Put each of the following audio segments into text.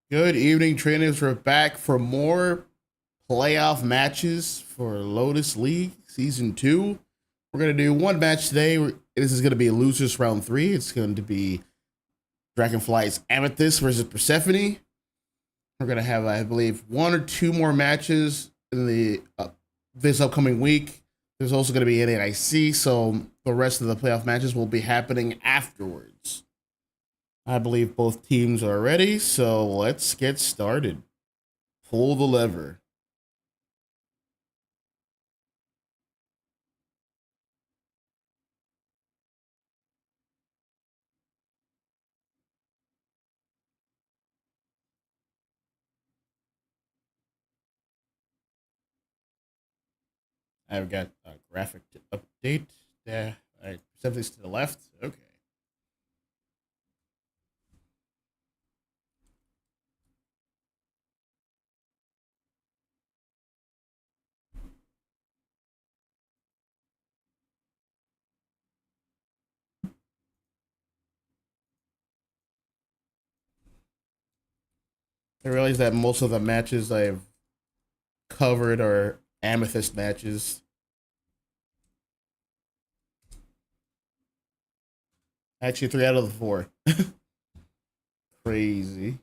Good evening, trainers. We're back for more playoff matches for Lotus League Season 2. We're going to do one match today. This is going to be losers round 3. It's going to be Dragonfly's Amethyst versus Persephone. We're going to have, I believe, one or two more matches in the this upcoming week. There's also going to be NAIC, so the rest of the playoff matches will be happening afterwards. I believe both teams are ready, so let's get started. Pull the lever. I've got a graphic to update. There, something's to the left. Okay. I realize that most of the matches I've covered are Amethyst matches. Actually, 3 out of the 4. Crazy.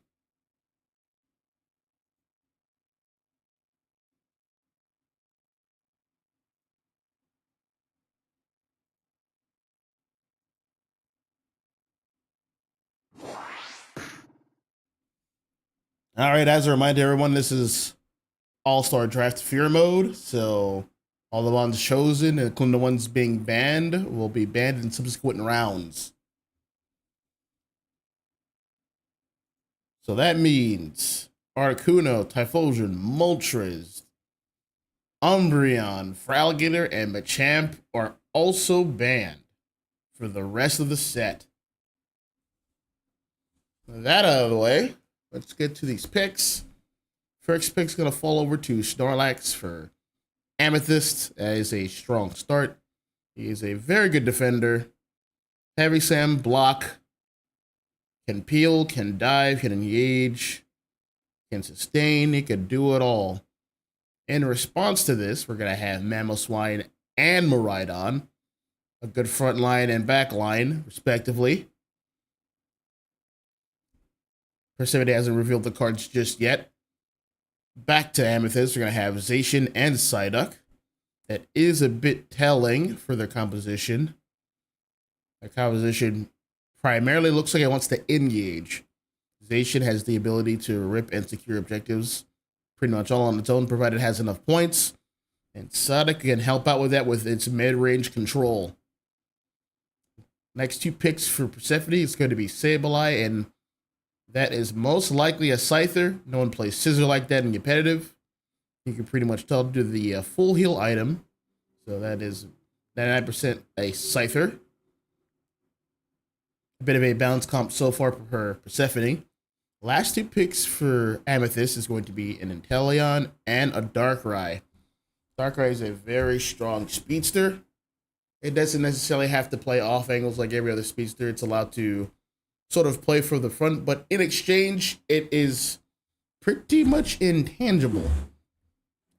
All right, as a reminder, everyone, this is All-Star Draft Fear Mode. So all the ones chosen, including the ones being banned, will be banned in subsequent rounds. So that means Articuno, Typhlosion, Moltres, Umbreon, Fralligator, and Machamp are also banned for the rest of the set. With that out of the way, let's get to these picks. First pick's going to fall over to Snorlax for Amethyst. That is a strong start. He is a very good defender. Heavy Sand, block, can peel, can dive, can engage, can sustain. He can do it all. In response to this, we're going to have Mamoswine and Miraidon, a good front line and back line, respectively. Persephone hasn't revealed the cards just yet. Back to Amethyst, we're going to have Zacian and Psyduck. That is a bit telling for their composition. Their composition primarily looks like it wants to engage. Zacian has the ability to rip and secure objectives pretty much all on its own, provided it has enough points. And Psyduck can help out with that with its mid-range control. Next two picks for Persephone is going to be Sableye, and that is most likely a Scyther. No one plays Scissor like that in competitive. You can pretty much tell to the full heal item. So that is 99% a Scyther. A bit of a balance comp so far for Persephone. Last two picks for Amethyst is going to be an Inteleon and a Darkrai. Darkrai is a very strong speedster. It doesn't necessarily have to play off angles like every other speedster. It's allowed to sort of play for the front, but in exchange, it is pretty much intangible.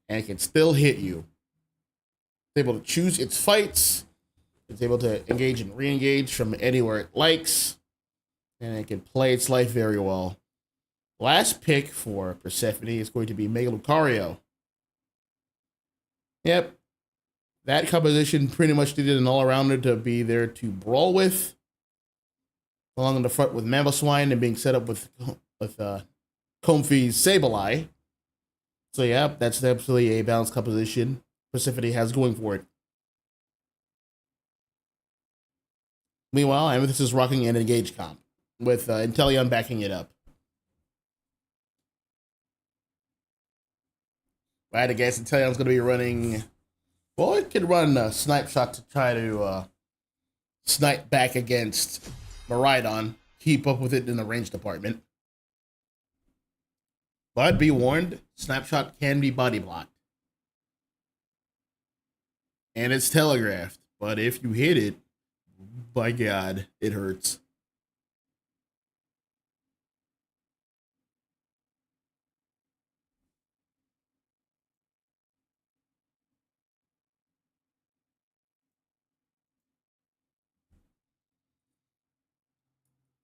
And it can still hit you. It's able to choose its fights. It's able to engage and re-engage from anywhere it likes. And it can play its life very well. Last pick for Persephone is going to be Mega Lucario. Yep. That composition pretty much needed an all-arounder to be there to brawl with. Along in the front with Mamoswine and being set up with Comfy's Sableye. So yeah, that's absolutely a balanced composition Persephone has going for it. Meanwhile, Amethyst is rocking an engage comp with Inteleon backing it up. I had to guess Inteleon's going to be running. Well, it could run a Snipe Shot to try to snipe back against Miraidon, keep up with it in the range department. But be warned, Snapshot can be body blocked. And it's telegraphed. But if you hit it, by God, it hurts.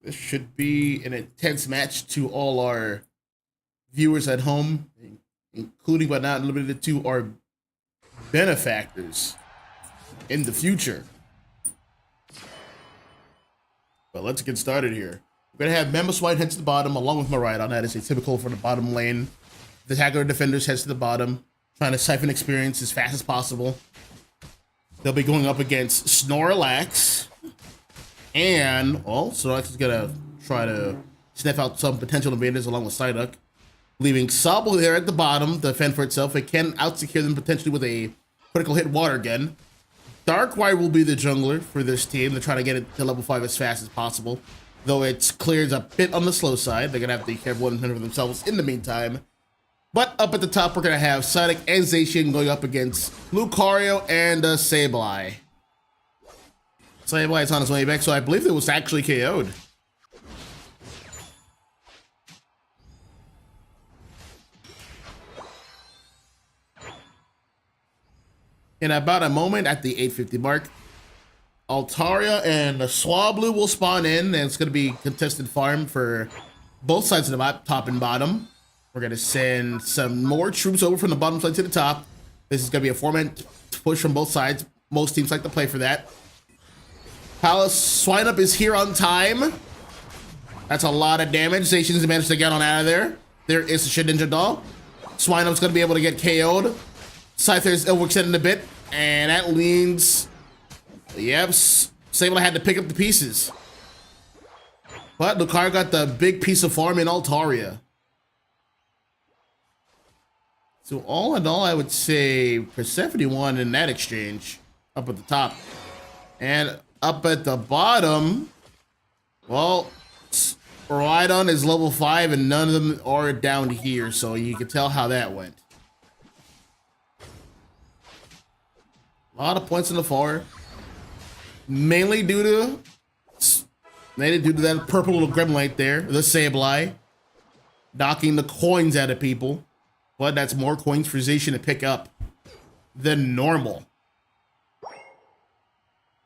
This should be an intense match to all our viewers at home, including but not limited to our benefactors in the future. But let's get started here. We're going to have Mamoswine head to the bottom along with Miraidon. That is atypical for the bottom lane. The attacker defenders heads to the bottom, trying to siphon experience as fast as possible. They'll be going up against Snorlax. And, well, Snorlax is going to try to sniff out some potential invaders along with Psyduck, leaving Sobble there at the bottom to fend for itself. It can out-secure them potentially with a critical hit water gun. Darkrai will be the jungler for this team. They're trying to get it to level 5 as fast as possible, though it's cleared a bit on the slow side. They're going to have to be careful and fend for themselves in the meantime. But up at the top, we're going to have Psyduck and Zacian going up against Lucario and Sableye. Sableye is on his way back, so I believe it was actually KO'd. In about a moment at the 850 mark, Altaria and Swablu will spawn in, and it's going to be contested farm for both sides of the map, top and bottom. We're going to send some more troops over from the bottom side to the top. This is going to be a 4-man push from both sides. Most teams like to play for that. Palace Swineup is here on time. That's a lot of damage. Zacian's managed to get on out of there. There is the Shedinja Doll. Swinup's going to be able to get KO'd. Scyther's overextended a bit, and that leans. Yep, Sableye had to pick up the pieces. But Lucario got the big piece of farm in Altaria. So all in all, I would say Persephone won in that exchange up at the top. And up at the bottom, well, Rhydon is level 5 and none of them are down here, so you can tell how that went. A lot of points in the far, mainly due to that purple little gremlin right there, the Sableye, knocking the coins out of people. But that's more coins for Zacian to pick up than normal.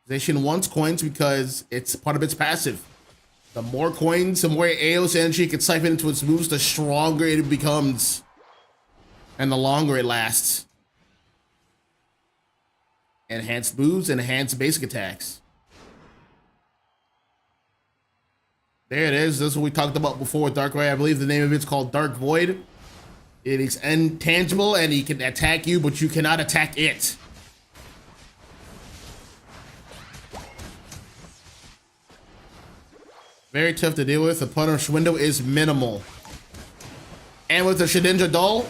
Zacian wants coins because it's part of its passive. The more coins, the more Aeos energy it can siphon into its moves, the stronger it becomes. And the longer it lasts. Enhanced moves, enhanced basic attacks. There it is. This is what we talked about before with Darkrai. I believe the name of it's called Dark Void. It is intangible and he can attack you, but you cannot attack it. Very tough to deal with. The punish window is minimal. And with the Shedinja Doll,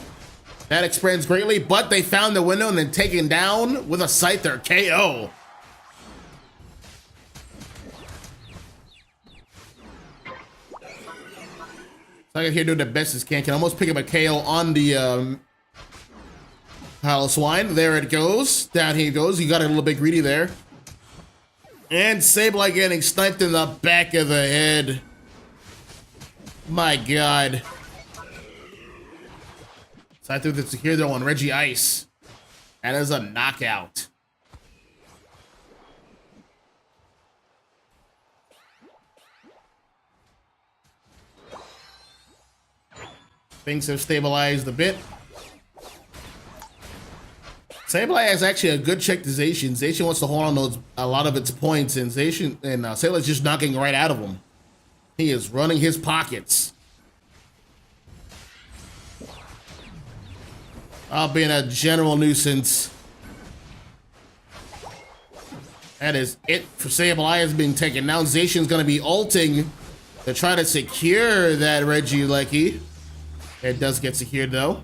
that expands greatly, but they found the window and then taken down with a Scyther KO. Psyduck here doing the best as can almost pick up a KO on the Paloswine. There it goes. Down he goes. You got a little bit greedy there. And Sableye getting sniped in the back of the head. My God. Side through the secure though on Reggie Ice. That is a knockout. Things have stabilized a bit. Sableye has actually a good check to Zacian. Zacian wants to hold on a lot of its points, and Zacian and Sableye's just knocking right out of him. He is running his pockets. Being a general nuisance. That is it for Sableye is being taken. Now Zacian's going to be ulting to try to secure that Regieleki. It does get secured though.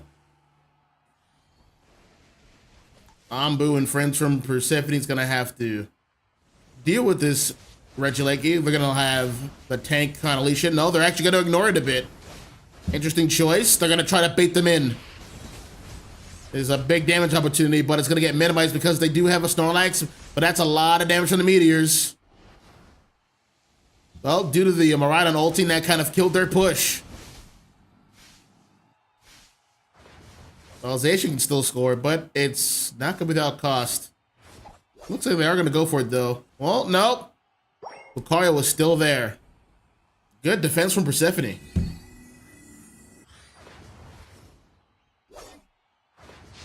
Ambu and friends from Persephone's going to have to deal with this Regieleki. They're going to have the tank kind of leash it. No, they're actually going to ignore it a bit. Interesting choice. They're going to try to bait them in. There's a big damage opportunity, but it's going to get minimized because they do have a Snorlax, but that's a lot of damage from the meteors. Well, due to the Miraidon ulting, that kind of killed their push. Well, Zacian can still score, but it's not going to be without cost. Looks like they are going to go for it, though. Well, nope. Lucario was still there. Good defense from Persephone.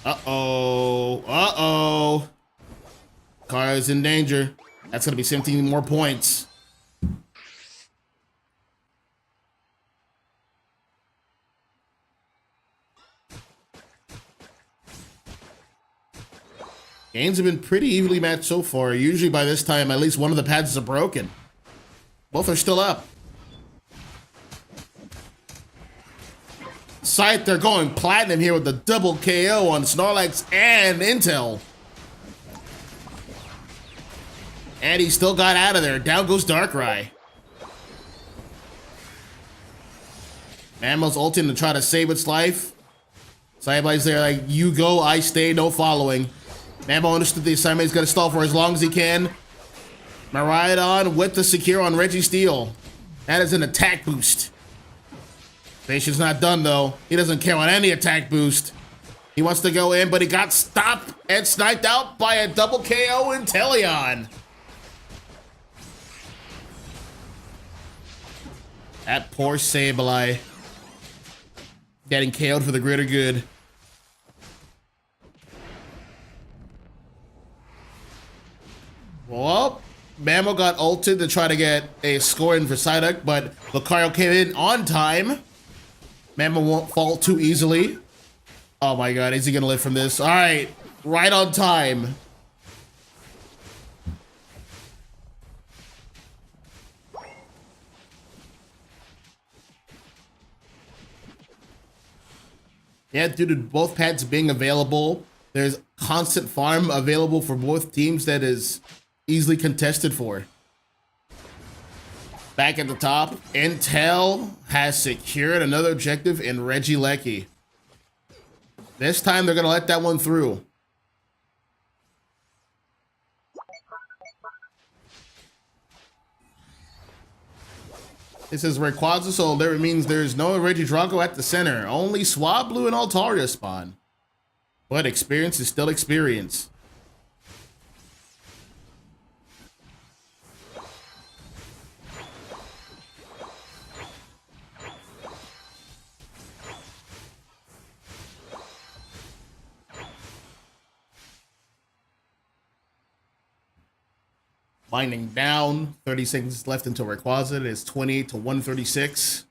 Uh-oh. Uh-oh. Car is in danger. That's going to be 17 more points. Games have been pretty evenly matched so far. Usually by this time, at least one of the pads are broken. Both are still up. Scythe, they're going platinum here with the double KO on Snorlax and Intel. And he still got out of there. Down goes Darkrai. Mammo's ulting to try to save its life. Cyberlight's there like, you go, I stay, no following. Mammo understood the assignment. He's going to stall for as long as he can. Miraidon with the secure on Registeel. That is an attack boost. Zacian's not done, though. He doesn't care on any attack boost. He wants to go in, but he got stopped and sniped out by a double KO Inteleon. That poor Sableye. Getting KO'd for the greater good. Well, Mammo got ulted to try to get a score in for Psyduck, but Lucario came in on time. Mammo won't fall too easily. Oh my god, is he gonna live from this? All right, right on time. Yeah, due to both pads being available, there's constant farm available for both teams that is easily contested for. Back at the top, Intel has secured another objective in Regieleki. This time they're gonna let that one through. This is Rayquaza, so there means there's no Regidrago at the center. Only Swablu and Altaria spawn. But experience is still experience. Winding down, 30 seconds left until Rayquaza. It is 28 to 136.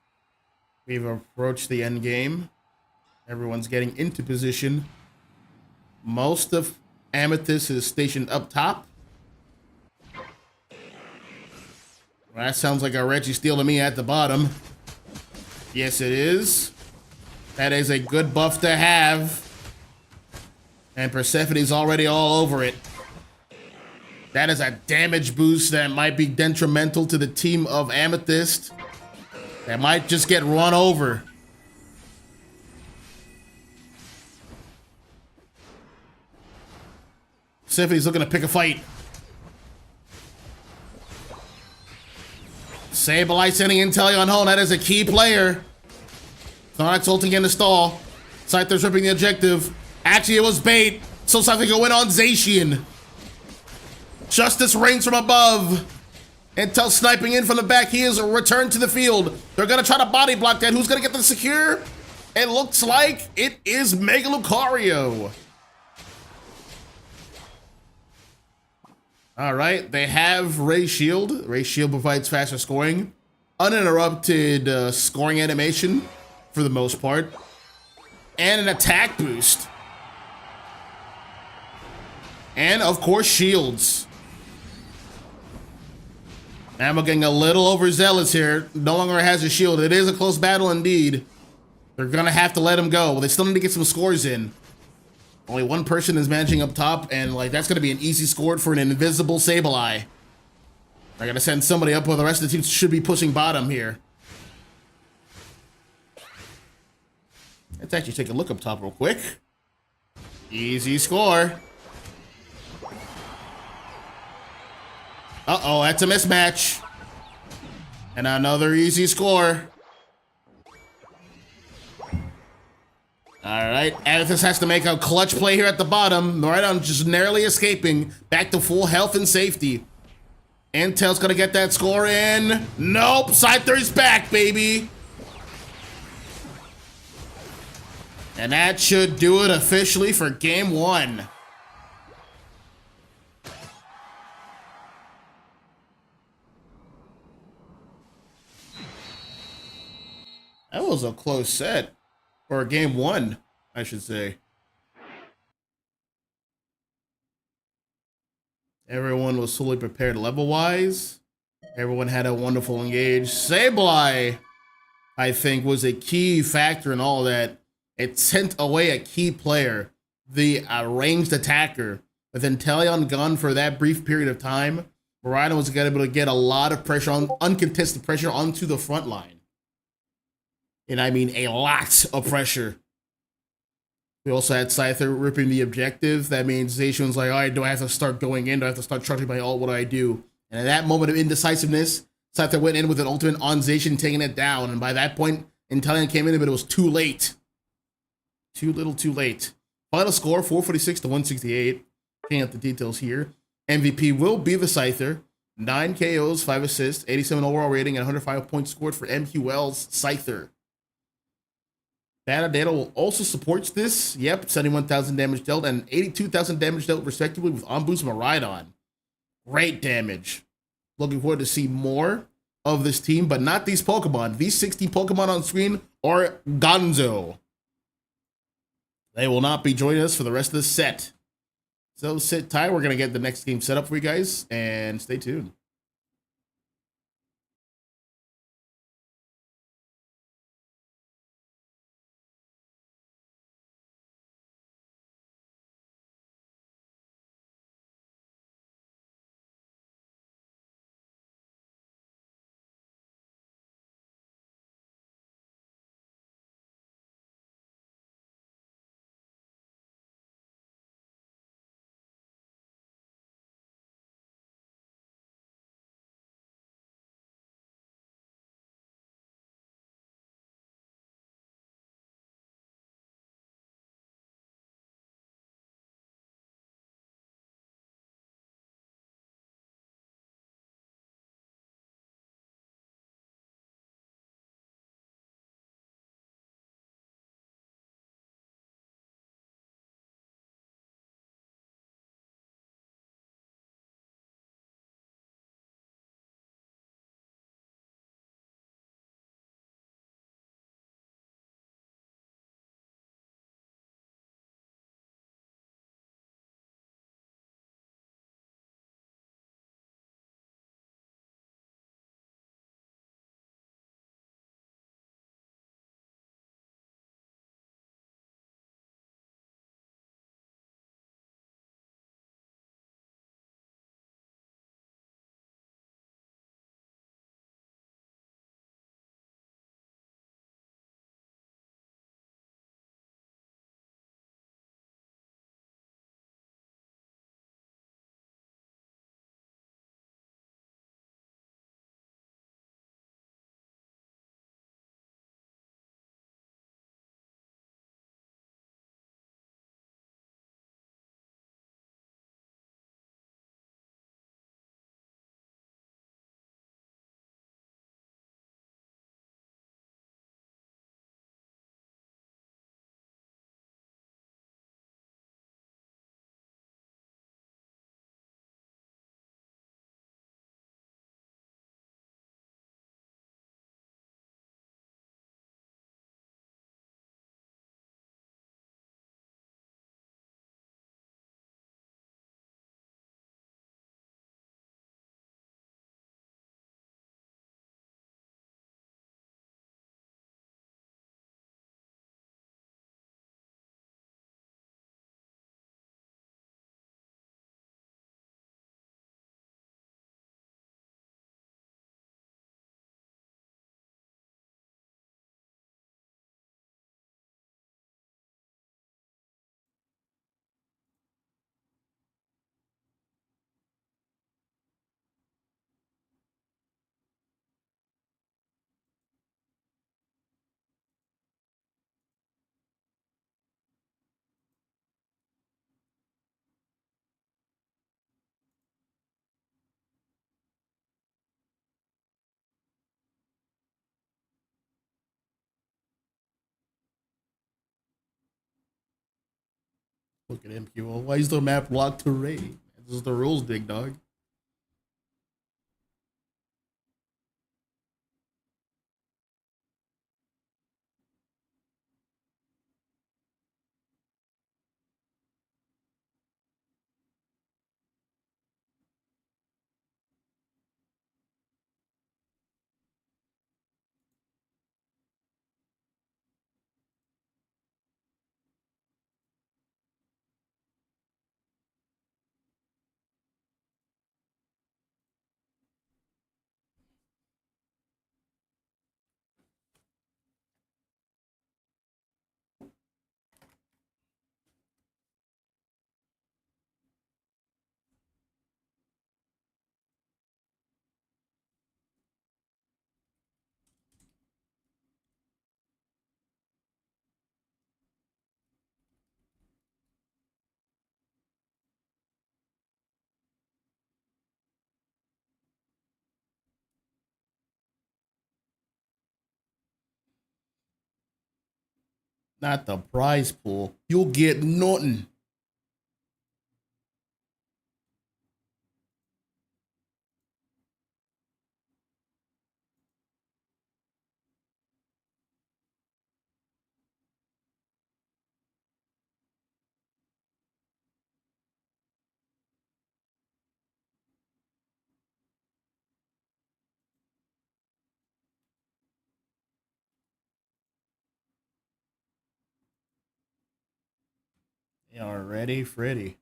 We've approached the end game. Everyone's getting into position. Most of Amethyst is stationed up top. Well, that sounds like a Registeel to me at the bottom. Yes, it is. That is a good buff to have. And Persephone's already all over it. That is a damage boost that might be detrimental to the team of Amethyst. That might just get run over. Persephone's looking to pick a fight. Sableye sending Inteleon home. That is a key player. Sonic ulting in the stall. Scyther's ripping the objective. Actually, it was bait. So something go in on Zacian. Justice reigns from above. Intel sniping in from the back. He is returned to the field. They're going to try to body block that. Who's going to get the secure? It looks like it is Mega Lucario. All right. They have Ray Shield. Ray Shield provides faster scoring. Uninterrupted scoring animation for the most part. And an attack boost. And, of course, shields. Ammo getting a little overzealous here. No longer has a shield. It is a close battle indeed. They're going to have to let him go. Well, they still need to get some scores in. Only one person is managing up top, and like that's going to be an easy score for an invisible Sableye. They're going to send somebody up while the rest of the team should be pushing bottom here. Let's actually take a look up top real quick. Easy score. Uh-oh, that's a mismatch. And another easy score. All right, Amethyst has to make a clutch play here at the bottom. Miraidon just narrowly escaping back to full health and safety. Intel's gonna get that score in. Nope, Scyther's back, baby. And that should do it officially for game one. That was a close set. Or game one, I should say. Everyone was fully prepared level-wise. Everyone had a wonderful engage. Sableye, I think, was a key factor in all that. It sent away a key player, the ranged attacker. With Inteleon gone for that brief period of time, Rhino was able to get a lot of pressure on, uncontested pressure onto the front line. And I mean a lot of pressure. We also had Scyther ripping the objective. That means Zacian's like, all right, do I have to start going in? Do I have to start charging my ult? What do I do? And at that moment of indecisiveness, Scyther went in with an ultimate on Zacian, taking it down. And by that point, Inteleon came in, but it was too late. Too little, too late. Final score, 446 to 168. Looking at the details here. MVP will be the Scyther. 9 KOs, 5 assists, 87 overall rating, and 105 points scored for MQL's Scyther. Data will also support this. Yep, 71,000 damage dealt and 82,000 damage dealt respectively with on boost and Miraidon. Great damage. Looking forward to see more of this team, but not these Pokemon. These 16 Pokemon on screen are Gonzo. They will not be joining us for the rest of the set. So sit tight. We're going to get the next game set up for you guys, and stay tuned. Look at him, Kilo. Why is the map locked to raid? This is the rules, big dog. Not the prize pool. You'll get nothing. They are ready, Freddy.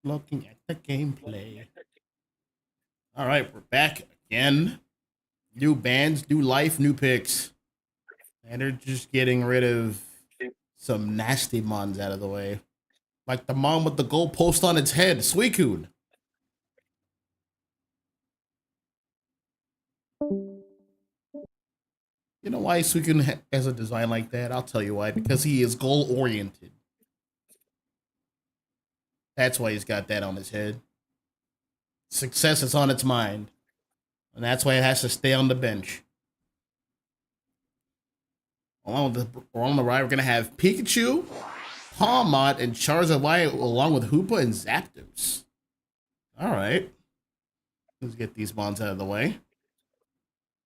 Looking at the gameplay. All right, we're back again. New bands, new life, new picks. And they're just getting rid of some nasty mons out of the way. Like the mon with the goalpost on its head, Suicune. You know why Suicune has a design like that? I'll tell you why. Because he is goal oriented. That's why he's got that on his head. Success is on its mind. And that's why it has to stay on the bench. Along the right, we're going to have Pikachu, Palmot, and Charizard along with Hoopa and Zapdos. All right. Let's get these bonds out of the way.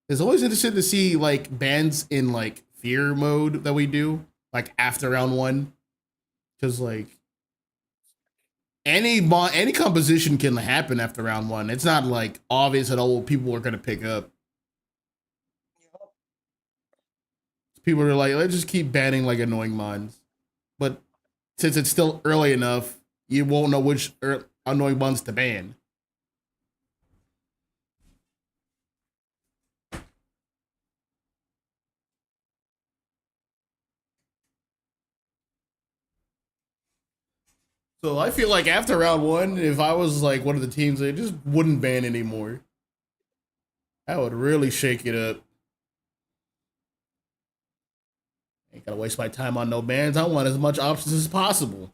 It's always interesting to see like bands in like fear mode that we do, like after round one. Because like any composition can happen after round one. It's not like obvious at all what people are gonna pick up. People are like, let's just keep banning like annoying mons. But since it's still early enough, you won't know which annoying mons to ban. So I feel like after round one, if I was like one of the teams, I just wouldn't ban anymore. That would really shake it up. Ain't gotta waste my time on no bans. I want as much options as possible.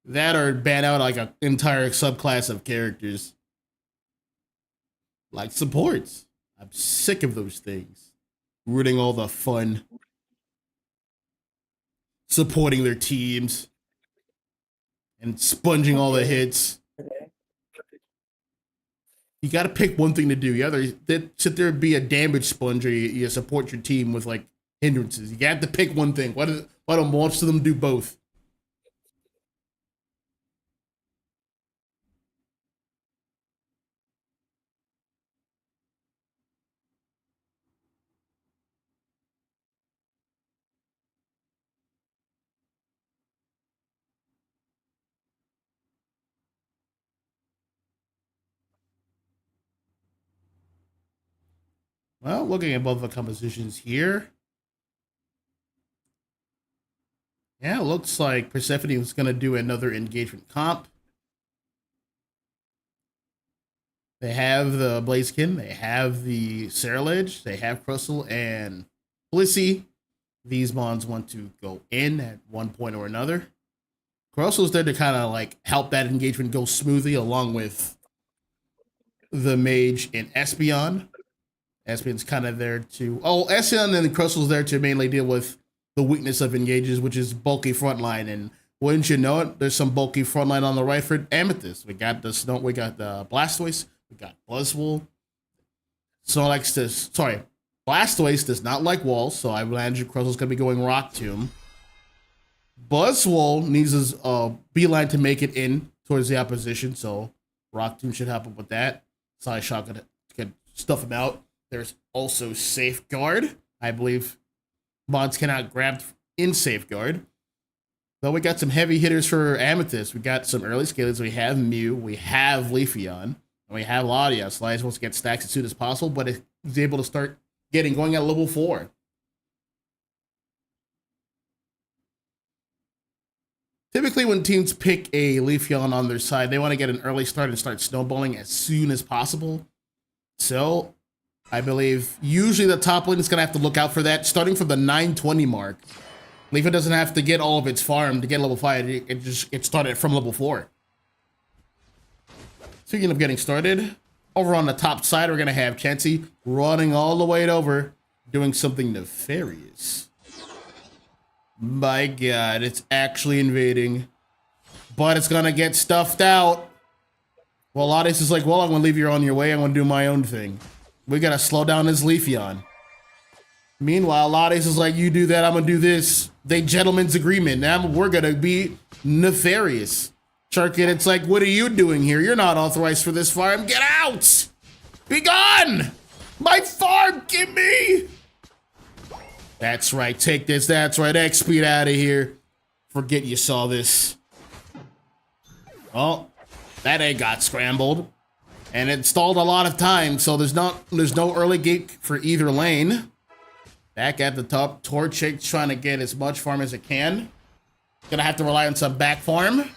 That or ban out like an entire subclass of characters. Like supports. I'm sick of those things. Ruining all the fun. Supporting their teams. And sponging all the hits. You gotta pick one thing to do. You either sit there and be a damage sponge or you support your team with like hindrances. You have to pick one thing. Why don't most of them do both? Well, looking at both the compositions here. Yeah, it looks like Persephone was going to do another engagement comp. They have the Blaziken, they have the Cerulege, they have Crustle and Blissey. These mons want to go in at one point or another. Crustle's there to kind of like help that engagement go smoothly along with the Mage and Espeon. Espeon's kind of there to... Oh, Espeon and Crustle's there to mainly deal with the weakness of engages, which is bulky frontline. And wouldn't you know it, there's some bulky frontline on the right for Amethyst. We got the Snow, we got the Blastoise, we got Buzzwole. Blastoise does not like walls, so I imagine Crustle's gonna be going Rock Tomb. Buzzwole needs his beeline to make it in towards the opposition, so Rock Tomb should help him with that. Side Shock could stuff him out. There's also Safeguard. I believe mods cannot grab in Safeguard. Though we got some heavy hitters for Amethyst. We got some early scalers. We have Mew. We have Leafeon. And we have Latias. Latias wants to get stacks as soon as possible, but is able to start going at level 4. Typically, when teams pick a Leafeon on their side, they want to get an early start and start snowballing as soon as possible. So, I believe usually the top lane is going to have to look out for that, starting from the 920 mark. Leafeon doesn't have to get all of its farm to get level 5. It just gets started from level 4. Speaking of getting started, over on the top side, we're going to have Chansey running all the way over, doing something nefarious. My God, it's actually invading. But it's going to get stuffed out. Well, Lotus is like, well, I'm going to leave you on your way. I'm going to do my own thing. We got to slow down this Leafeon. Meanwhile, Lotus is like, you do that, I'm going to do this. They gentleman's agreement. Now we're going to be nefarious. Sharkit, it's like, what are you doing here? You're not authorized for this farm. Get out! Be gone! My farm, give me! That's right, take this. That's right, X-Speed out of here. Forget you saw this. Oh, that egg got scrambled. And it stalled a lot of time, so there's no early gate for either lane. Back at the top, Torchic's trying to get as much farm as it can. Gonna have to rely on some back farm.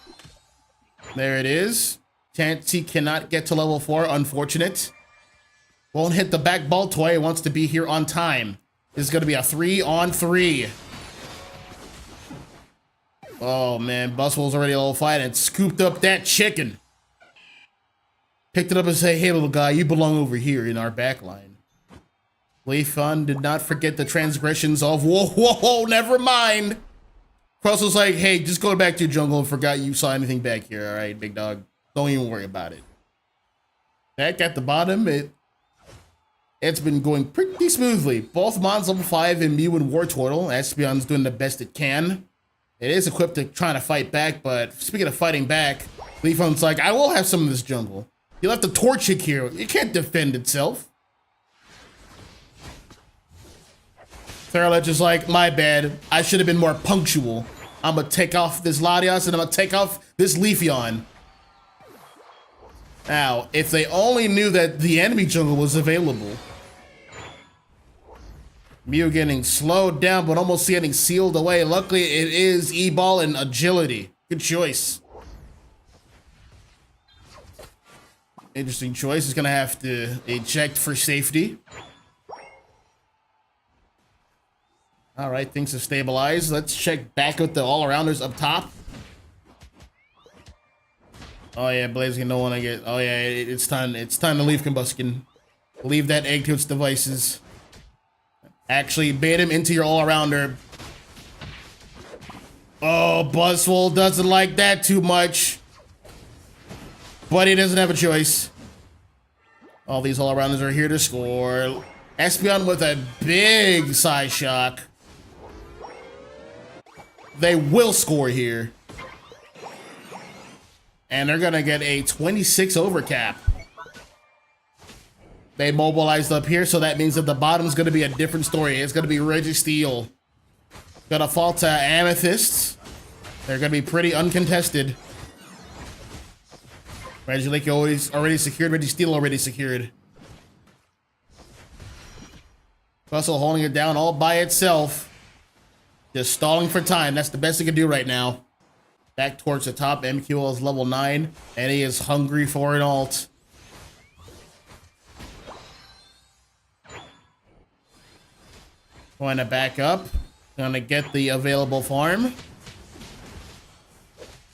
There it is. Chansey cannot get to level 4, unfortunate. Won't hit the back ball toy, wants to be here on time. This is gonna be a 3-on-3. Oh man, Buzzwole's already level 5 and scooped up that chicken. Picked it up and say, hey little guy, you belong over here in our back line. Leafeon did not forget the transgressions of whoa, never mind. Crustle's like, hey, just go back to your jungle and forgot you saw anything back here. All right, big dog. Don't even worry about it. Back at the bottom, it's been going pretty smoothly. Both mons level 5 and Mew and Wartortle. Espeon's doing the best it can. It is equipped to trying to fight back, but speaking of fighting back, Leafeon's like, I will have some of this jungle. You left the Torchic here. It can't defend itself. Cerulege is like, my bad. I should have been more punctual. I'm gonna take off this Latias and I'm gonna take off this Leafeon. Now, if they only knew that the enemy jungle was available. Mew getting slowed down, but almost getting sealed away. Luckily, it is E-Ball and Agility. Good choice. Interesting choice. He's gonna have to eject for safety. All right, things have stabilized. Let's check back with the all-arounders up top. Oh yeah, Blaziken don't want to get. Oh yeah, it's time. It's time to leave Combustion. Leave that egg to its devices. Actually, bait him into your all-arounder. Oh, Buzzwole doesn't like that too much, but he doesn't have a choice. All these all-arounders are here to score. Espeon with a big side shock. They will score here. And they're gonna get a 26 overcap. They mobilized up here, so that means that the bottom's gonna be a different story. It's gonna be Registeel. Gonna fall to Amethyst. They're gonna be pretty uncontested. Regieleki already secured, Registeel already secured. Russell holding it down all by itself. Just stalling for time. That's the best he can do right now. Back towards the top. MQL is level 9. And he is hungry for an ult. Going to back up. Going to get the available farm.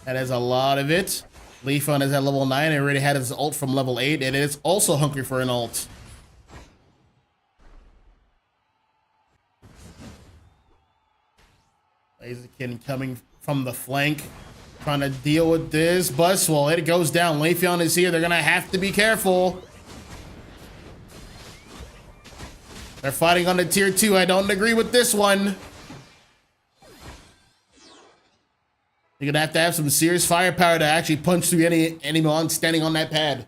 That is a lot of it. Leafon is at level 9. It already had his ult from level 8. And it is also hungry for an ult. Blaziken coming from the flank. Trying to deal with this. Buzzwole, it goes down. Leafeon is here. They're going to have to be careful. They're fighting on the tier 2. I don't agree with this one. You're going to have some serious firepower to actually punch through any anyone standing on that pad.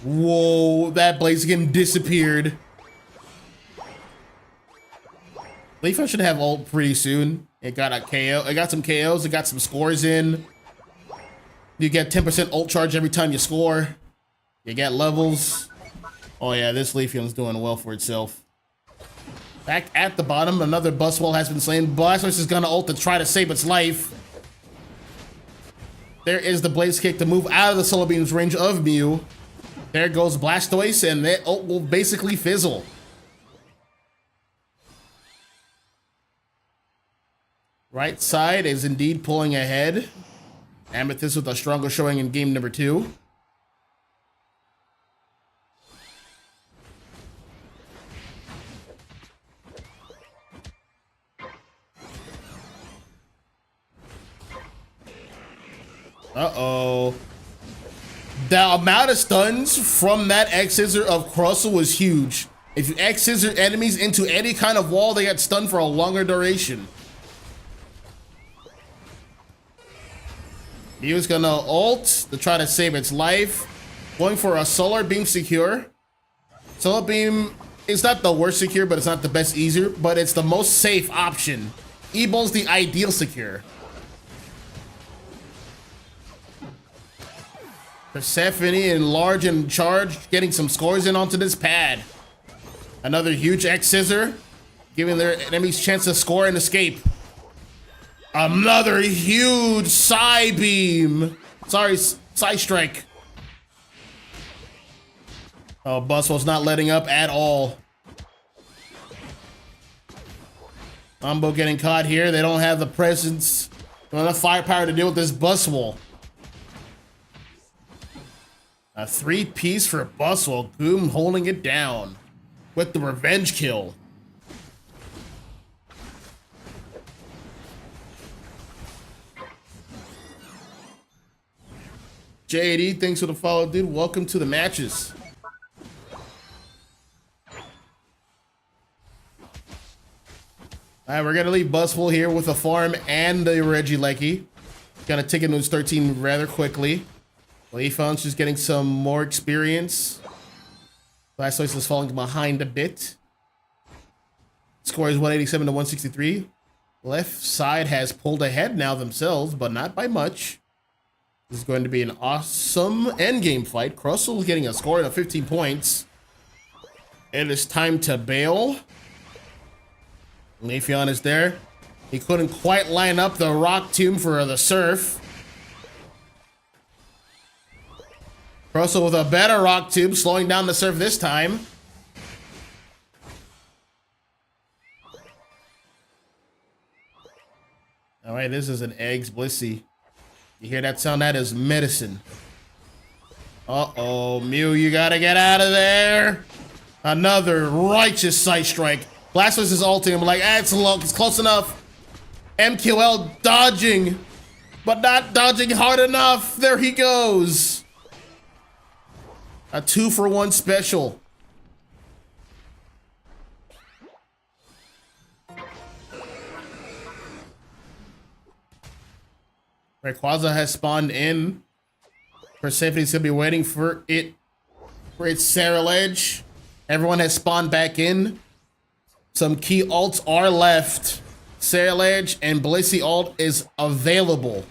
Whoa, that Blaziken disappeared. Leafeon should have ult pretty soon. It got a KO. It got some KOs. It got some scores in. You get 10% ult charge every time you score. You get levels. Oh yeah, this Leafeon's doing well for itself. Back at the bottom, another Buzzwole has been slain. Blastoise is gonna ult to try to save its life. There is the Blaze Kick to move out of the Solar Beam's range of Mew. There goes Blastoise, and that ult will basically fizzle. Right side is indeed pulling ahead. Amethyst with a stronger showing in game number 2. Uh-oh. The amount of stuns from that X-Scissor of Crustle was huge. If you X-Scissor enemies into any kind of wall, they get stunned for a longer duration. Mew's gonna ult to try to save its life. Going for a Solar Beam secure. Solar Beam is not the worst secure, but it's not the best either, but it's the most safe option. Ebol's the ideal secure. Persephone in large and charge, getting some scores in onto this pad. Another huge X-Scissor, giving their enemies chance to score and escape. Another huge Psy Beam. Sorry, Psy Strike. Oh, Buzzwole's not letting up at all. Umbo getting caught here. They don't have the presence, not enough firepower to deal with this Buzzwole. A 3-piece for Buzzwole. Goom holding it down with the revenge kill. JD, thanks for the follow, dude. Welcome to the matches. All right, we're gonna leave Buzzwole here with a farm and the Regieleki. Gonna take it to 13 rather quickly. Leafeon's just getting some more experience. Blastoise is falling behind a bit. Score is 187 to 163. Left side has pulled ahead now themselves, but not by much. This is going to be an awesome endgame fight. Crustle is getting a score of 15 points. It is time to bail. Leafeon is there. He couldn't quite line up the Rock Tomb for the Surf. Crustle with a better Rock Tomb, slowing down the Surf this time. All right, this is an Eggs Blissey. You hear that sound? That is medicine. Uh-oh, Mew, you gotta get out of there. Another righteous Sight Strike. Blastoise is ulting him like, it's low, it's close enough. MQL dodging, but not dodging hard enough. There he goes. A 2-for-1 special. Rayquaza has spawned in. Persephone's gonna be waiting for its Ceruledge. Everyone has spawned back in. Some key ults are left. Ceruledge and Blissey ult is available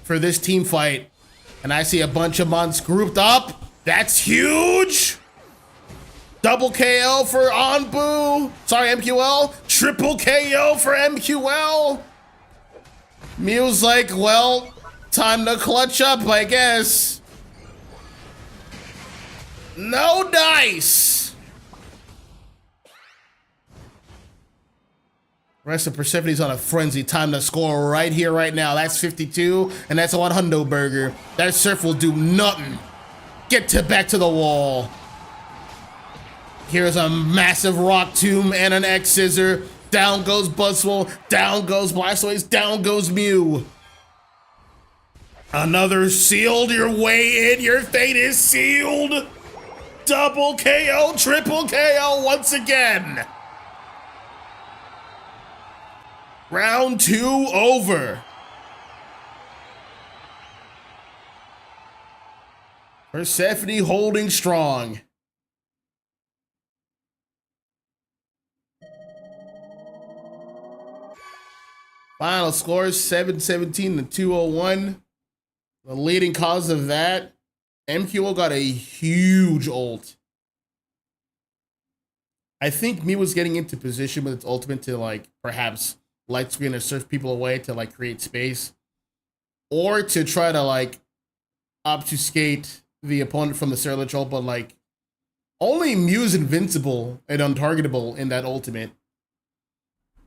for this team fight. And I see a bunch of mons grouped up. That's huge. Double KO for Anbu. Sorry, MQL. Triple KO for MQL. Mew's like, well, time to clutch up, I guess. No dice. Rest of Persephone's on a frenzy. Time to score right here, right now. That's 52, and that's a 100 burger. That surf will do nothing. Back to the wall. Here's a massive rock tomb and an X scissor. Down goes Buzzwole. Down goes Blastoise. Down goes Mew. Another sealed. Your way in. Your fate is sealed. Double KO. Triple KO once again. Round 2 over. Persephone holding strong. Final score 717 to 201. The leading cause of that, MQO got a huge ult. I think Mew was getting into position with its ultimate to like perhaps light screen or surf people away to like create space, or to try to like obfuscate the opponent from the Surge ult, but like only Mew's invincible and untargetable in that ultimate.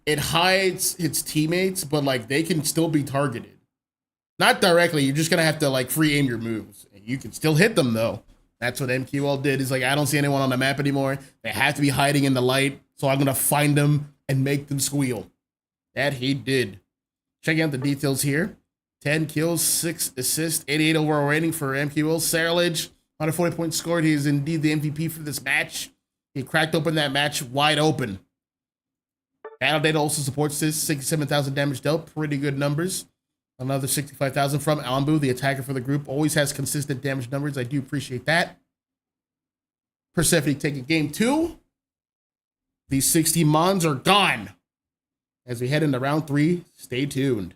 It hides its teammates, but like they can still be targeted. Not directly, you're just gonna have to like free aim your moves. You can still hit them though. That's what MQL did. Is like, I don't see anyone on the map anymore. They have to be hiding in the light, so I'm gonna find them and make them squeal. That he did. Checking out the details here. 10 kills, 6 assists, 88 overall rating for MQL. Sarlage, 140 points scored. He is indeed the MVP for this match. He cracked open that match wide open. Battle data also supports this. 67,000 damage dealt. Pretty good numbers. Another 65,000 from Anbu, the attacker for the group. Always has consistent damage numbers. I do appreciate that. Persephone taking game 2. These 60 mons are gone. As we head into round 3, stay tuned.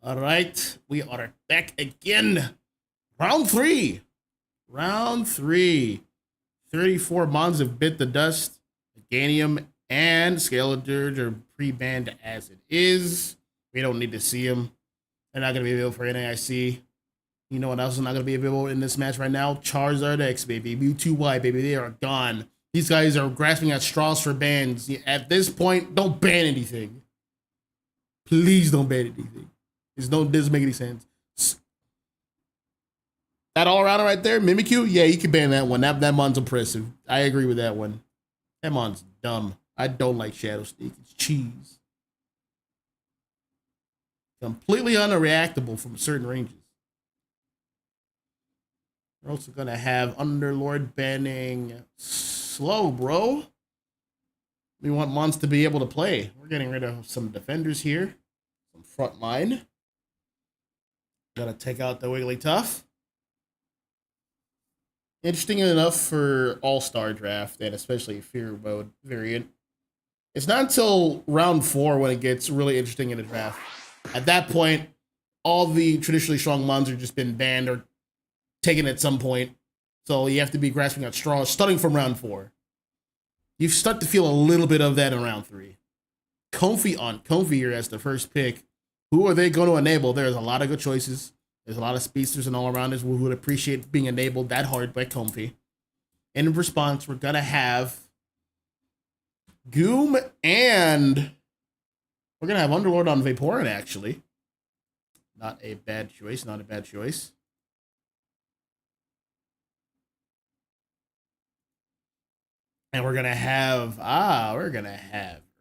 All right, we are back again. Round 3. Round 3. 34 mons have bit the dust. Meganium and Skeletor are pre-banned as it is. We don't need to see them. They're not going to be available for NAIC. You know what else is not going to be available in this match right now? Charizard X, baby. Mewtwo Y, baby. They are gone. These guys are grasping at straws for bans. At this point, don't ban anything. Please don't ban anything. It doesn't make any sense. That all-rounder right there, Mimikyu, yeah, you can ban that one. That mon's impressive. I agree with that one. That mon's dumb. I don't like Shadow Sneak. It's cheese. Completely unreactable from certain ranges. We're also gonna have Underlord banning slow, bro. We want Mons to be able to play. We're getting rid of some defenders here. Some front line. Gotta take out the Wigglytuff. Interesting enough for All-Star Draft, and especially Fear Mode variant. It's not until round 4 when it gets really interesting in the draft. At that point, all the traditionally strong Mons are just been banned or taken at some point. So you have to be grasping at straws starting from round 4. You start to feel a little bit of that in round 3. Comfy on Comfy here as the first pick. Who are they going to enable? There's a lot of good choices. There's a lot of speedsters and all-arounders who would appreciate being enabled that hard by Comfy. In response, we're going to have Goom and we're going to have Underlord on Vaporeon, actually. Not a bad choice, not a bad choice. And we're going to have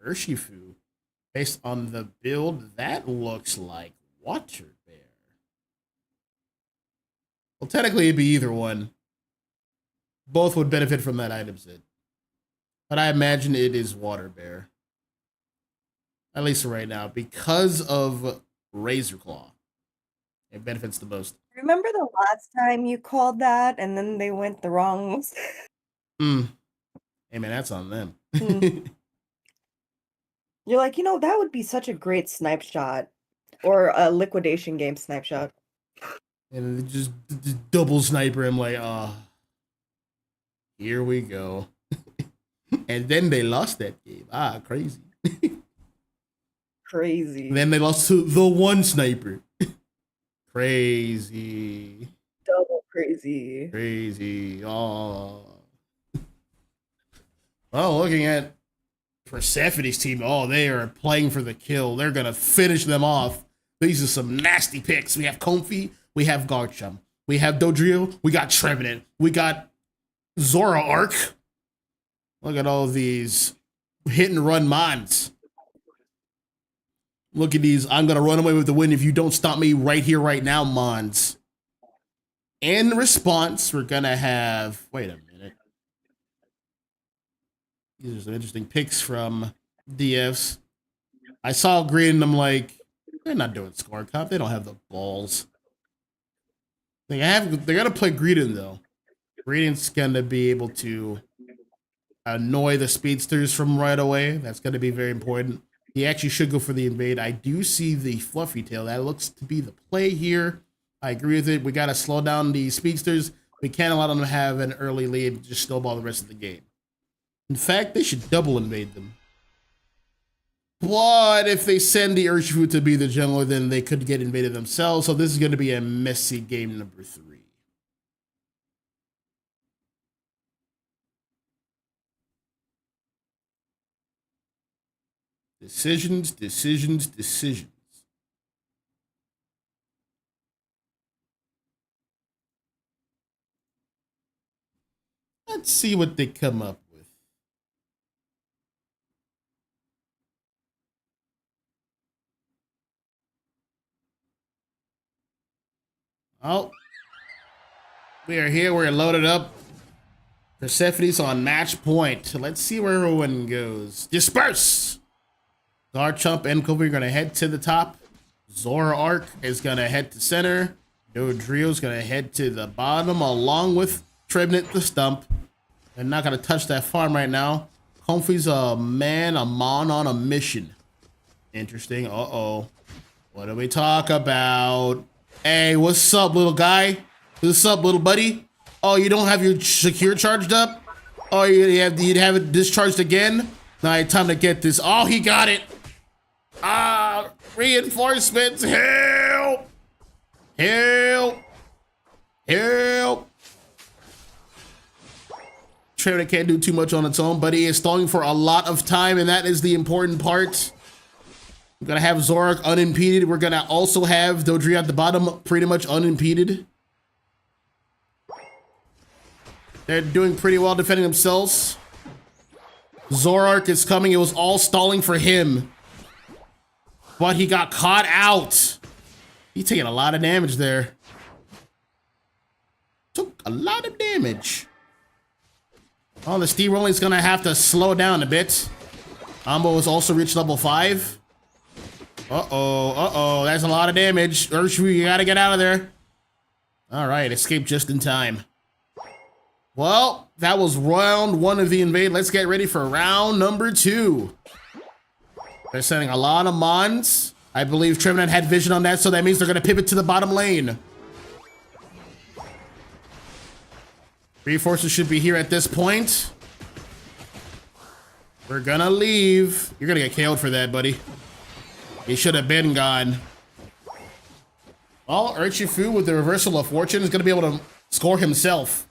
Urshifu. Based on the build, that looks like Water Bear. Well, technically, it'd be either one. Both would benefit from that item set. But I imagine it is Water Bear. At least right now, because of Razor Claw. It benefits the most. Remember the last time you called that and then they went the wrong? Hey man, that's on them. You're like, that would be such a great snipe shot. Or a liquidation game snipe shot. And just double sniper him like, here we go. And then they lost that game. Crazy. Crazy. Then they lost to the one sniper. Crazy. Double crazy. Crazy. Oh. Well, looking at Persephone's team, they are playing for the kill. They're going to finish them off. These are some nasty picks. We have Comfy. We have Garchomp. We have Dodrio. We got Trevenant. We got Zoroark. Look at all these hit and run Mons. Look at these. I'm going to run away with the win if you don't stop me right here, right now, Mons. In response, we're going to have... Wait a minute. These are some interesting picks from DFs. I saw Green and I'm like, they're not doing Score Cup. They don't have the balls. They're going to play Greedent, though. Greedent's going to be able to annoy the speedsters from right away. That's going to be very important. He actually should go for the invade. I do see the Fluffy Tail. That looks to be the play here. I agree with it. We got to slow down the speedsters. We can't allow them to have an early lead and just snowball the rest of the game. In fact, they should double invade them. But if they send the Urshifu to be the jungler, then they could get invaded themselves. So this is going to be a messy game number 3. Decisions, decisions, decisions. Let's see what they come up with. Oh, we are here. We're loaded up. Persephone's on match point. Let's see where everyone goes. Disperse! Garchomp and Kobe are going to head to the top. Zoroark is going to head to center. Dodrio's going to head to the bottom along with Trevenant the stump. They're not going to touch that farm right now. Comfy's a mon on a mission. Interesting. Uh-oh. What do we talk about? Hey, what's up, little guy? What's up, little buddy? Oh, you don't have your secure charged up? Oh, you'd have it discharged again? Now, time to get this. Oh, he got it. Reinforcements. Help! Help! Help! Trevenant can't do too much on its own, but he is stalling for a lot of time, and that is the important part. We're going to have Zoroark unimpeded. We're going to also have Dodrio at the bottom pretty much unimpeded. They're doing pretty well defending themselves. Zorark is coming. It was all stalling for him. But he got caught out. He's taking a lot of damage there. Took a lot of damage. Oh, the steamrolling is going to have to slow down a bit. Ambo has also reached level 5. Uh-oh. That's a lot of damage. Urshu, you got to get out of there. All right, escape just in time. Well, that was round 1 of the invade. Let's get ready for round number 2. They're sending a lot of mons. I believe Trevenant had vision on that, so that means they're going to pivot to the bottom lane. Reinforcements should be here at this point. We're gonna leave. You're gonna get KO'd for that, buddy. He should have been gone. Well, Urshifu with the reversal of fortune is gonna be able to score himself.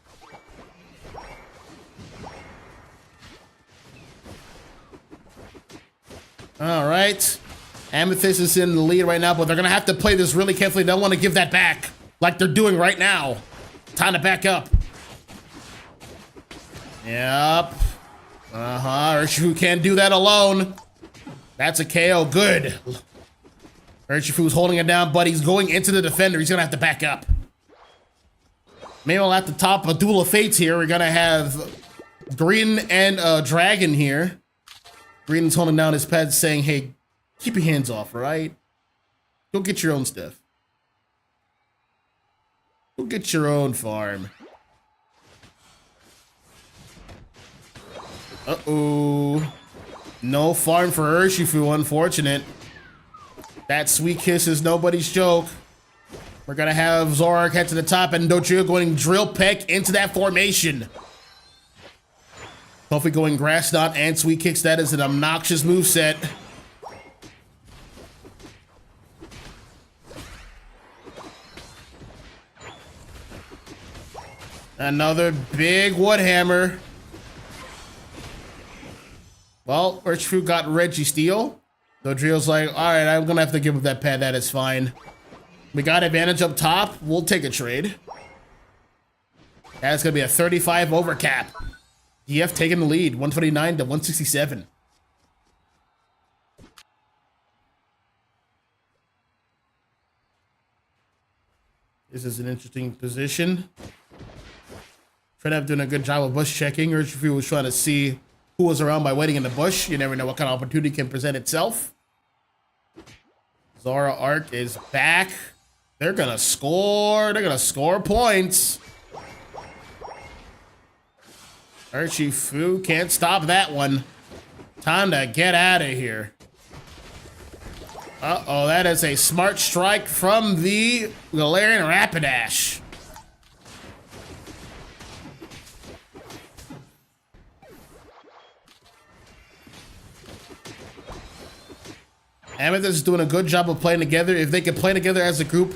All right. Amethyst is in the lead right now, but they're gonna have to play this really carefully. They don't want to give that back like they're doing right now. Time to back up. Yep. Urshifu can't do that alone. That's a KO. Good. Urshifu's holding it down, but he's going into the defender. He's gonna have to back up. Meanwhile, at the top of Duel of Fates here, we're gonna have Green and Dragon here. Green's holding down his pad saying, hey, keep your hands off, right? Go get your own stuff. Go get your own farm. Uh-oh. No farm for Urshifu, unfortunate. That sweet kiss is nobody's joke. We're gonna have Zorark head to the top and Dodrio going drill peck into that formation. Hopefully going grass knot and sweet kicks. That is an obnoxious moveset. Another big wood hammer. Well, Urshifu got Reggie Steel. Dodrio's like, all right, I'm gonna have to give him that pad. That is fine. We got advantage up top. We'll take a trade. That's gonna be a 35 over cap. DF taking the lead, 129 to 167. This is an interesting position. Fredab doing a good job of bush checking. Urshifu was trying to see who was around by waiting in the bush. You never know what kind of opportunity can present itself. Zorark is back. They're gonna score. They're gonna score points. Urshifu can't stop that one. Time to get out of here. Uh-oh, that is a smart strike from the Galarian Rapidash. Amethyst is doing a good job of playing together. If they can play together as a group,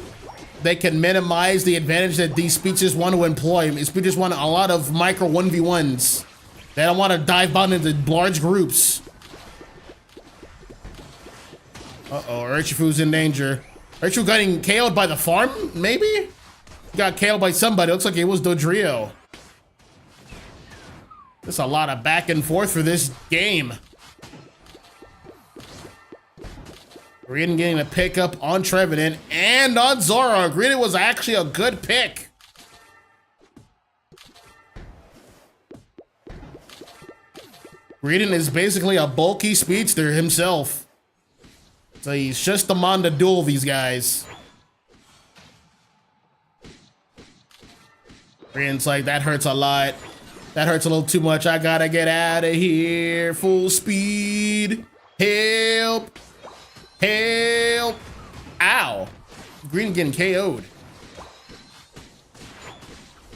they can minimize the advantage that these speeches want to employ. These speeches want a lot of micro 1v1s. They don't want to dive down into large groups. Uh-oh, Urshifu's in danger. Urshifu getting KO'd by the farm, maybe? He got KO'd by somebody. Looks like it was Dodrio. There's a lot of back and forth for this game. Reedon getting a pickup on Trevenant and on Zorark. Reedon was actually a good pick. Reedon is basically a bulky speedster himself. So he's just the man to duel these guys. Reedon's like, that hurts a lot. That hurts a little too much. I gotta get out of here. Full speed. Help. Help! Ow! Green getting KO'd.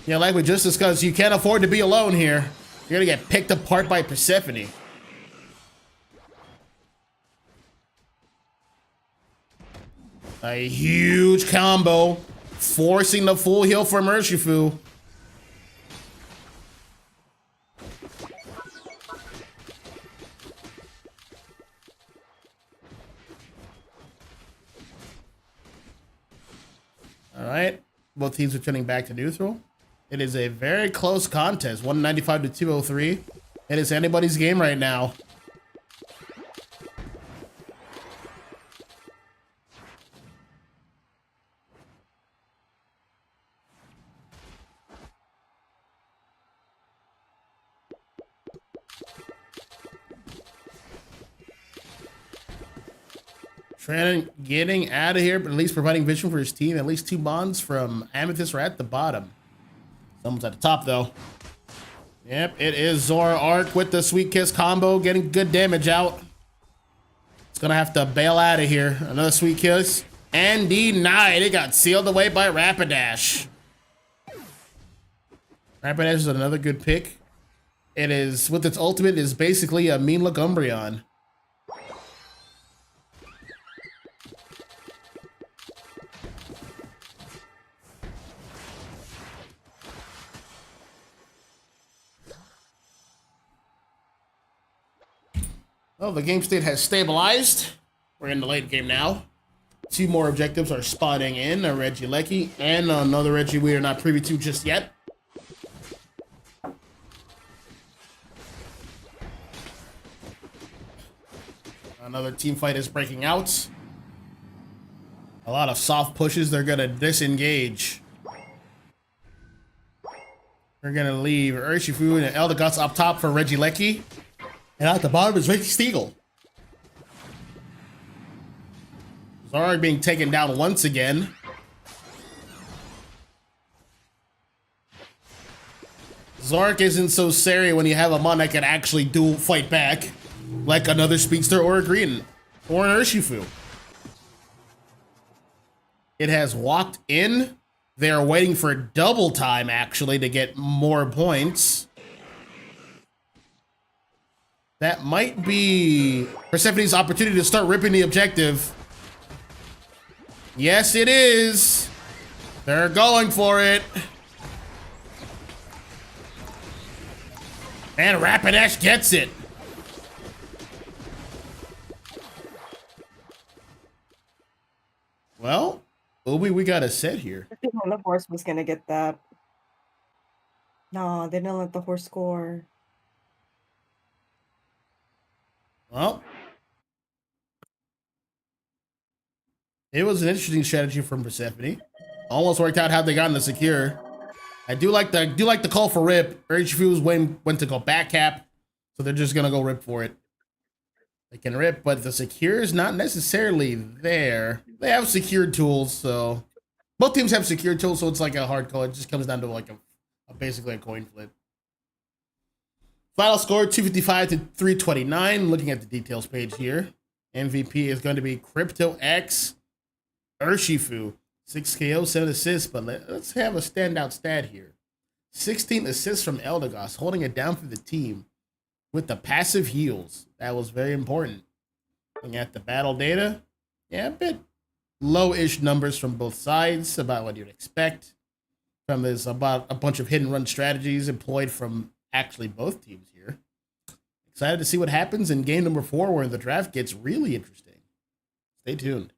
Yeah, like we just discussed, you can't afford to be alone here. You're gonna get picked apart by Persephone. A huge combo, forcing the full heal from Urshifu. All right, both teams returning back to neutral. It is a very close contest, 195 to 203. It is anybody's game right now. Trying getting out of here, but at least providing vision for his team. At least 2 bonds from Amethyst are at the bottom. Someone's at the top, though. Yep, it is Zora Arc with the Sweet Kiss combo, getting good damage out. It's gonna have to bail out of here. Another Sweet Kiss. And denied. It got sealed away by Rapidash. Rapidash is another good pick. It is, with its ultimate, is basically a mean look Umbreon. Well, the game state has stabilized. We're in the late game now. 2 more objectives are spawning in, a Regieleki and another Reggie we are not privy to just yet. Another team fight is breaking out. A lot of soft pushes, they're gonna disengage. We're gonna leave Urshifu and Eldegoss up top for Regieleki. And at the bottom is Registeagle. Zora being taken down once again. Zark isn't so scary when you have a mon that can actually dual fight back, like another Speedster or a Green, or an Urshifu. It has walked in. They are waiting for double time, actually, to get more points. That might be Persephone's opportunity to start ripping the objective. Yes, it is. They're going for it. And Rapidash gets it. Well, Obi, we got a set here. I think the horse was gonna get that. No, they didn't let the horse score. Well, it was an interesting strategy from Persephone. Almost worked out how they got in the secure. I do like the call for rip. Urshifu's went to go back cap, so they're just gonna go rip for it. They can rip, but the secure is not necessarily there. They have secured tools, so both teams have secured tools, so it's like a hard call. It just comes down to like a basically a coin flip. Final score 255 to 329. Looking at the details page here, MVP is going to be Crypto X Urshifu. 6 KO, 7 assists, but let's have a standout stat here. 16 assists from Eldegoss, holding it down for the team with the passive heals. That was very important. Looking at the battle data, yeah, a bit low-ish numbers from both sides, about what you'd expect. From this, about a bunch of hit-and-run strategies employed from actually both teams here. Excited to see what happens in game number 4, where the draft gets really interesting. Stay tuned.